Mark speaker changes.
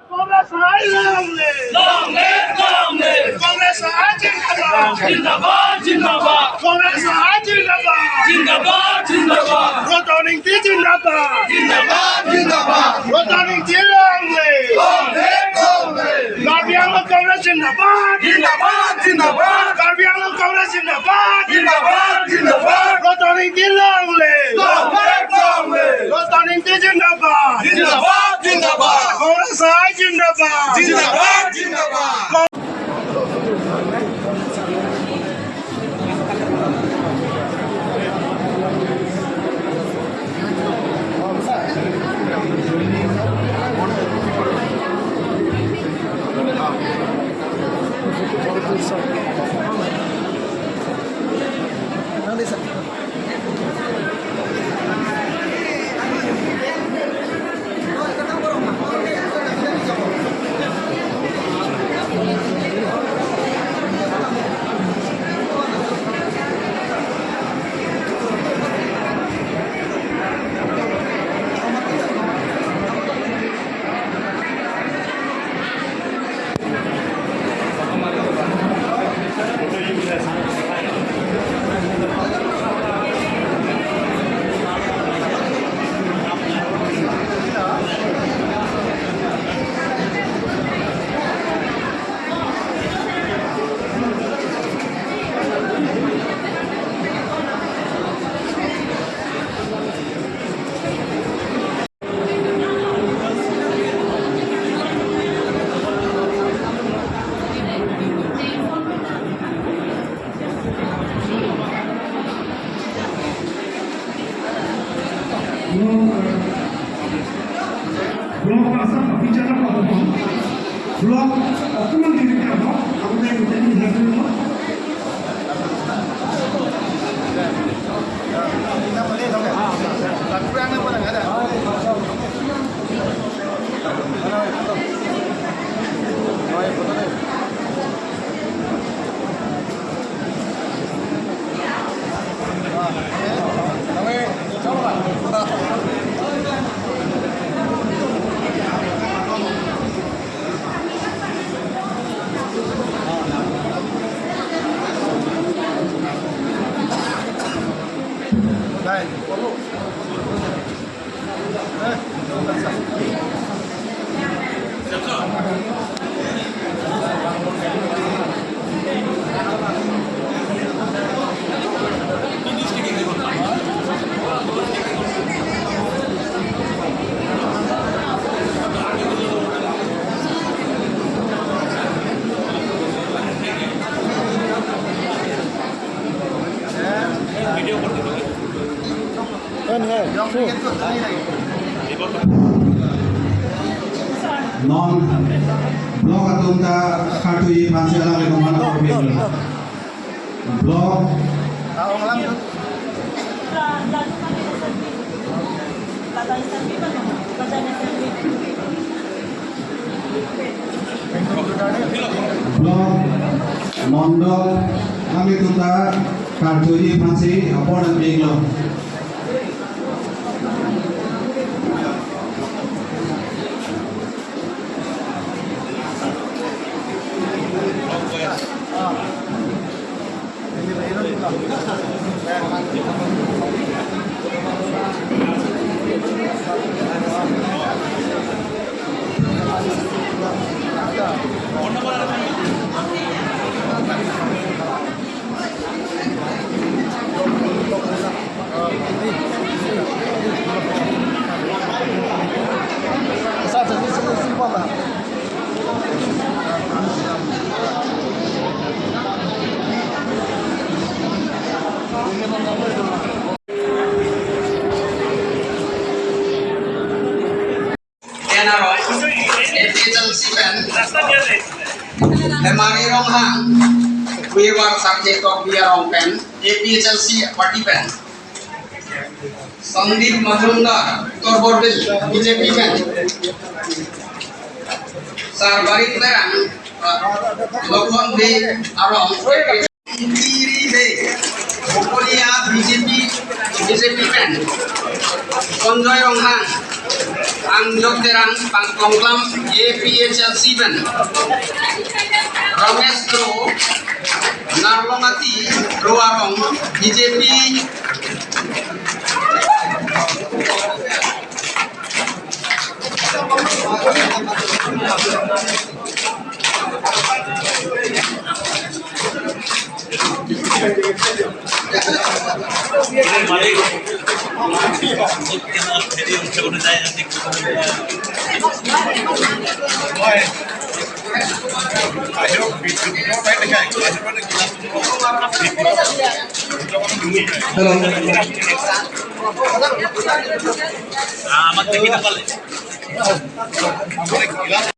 Speaker 1: Congress long live! Long live! Long live! Congress Jindabad! Jindabad! Congress Jindabad! Jindabad! Jindabad! Returning to Jindabad! Jindabad! Jindabad! Returning to long live! Long live! Long live! Garbiano Congress Jindabad! Jindabad! Jindabad! Garbiano Congress Jindabad! Jindabad! Jindabad! Returning to long live! Long live! Long live! Returning to Jindabad! Jindabad! Jindabad! Congress Jindabad! Jindabad! Jindabad!
Speaker 2: Blok oknum dirikan, aku yang menjadi hasilnya. Kita boleh dong ya? Tapi kurang apa nggak ada? Non blok atunta kartu pansi alam yang mana problem blok tahu alam itu blok mondok kami tunta kartu pansi apa dan benglo Hemari Ronghang, we were subject of Biarong pen, APHLC party pen. Sandeep Majumdar, Torborville, BJP pen. Sarbarit Leran, Lokon B. Arong, Kiri B. Bokolia, BJP pen. Konjoy Ronghang,
Speaker 3: Angjok Terang Pangkonglam APHL 7 Ramesh Kro Narlongati Roarong BJP
Speaker 2: Hello.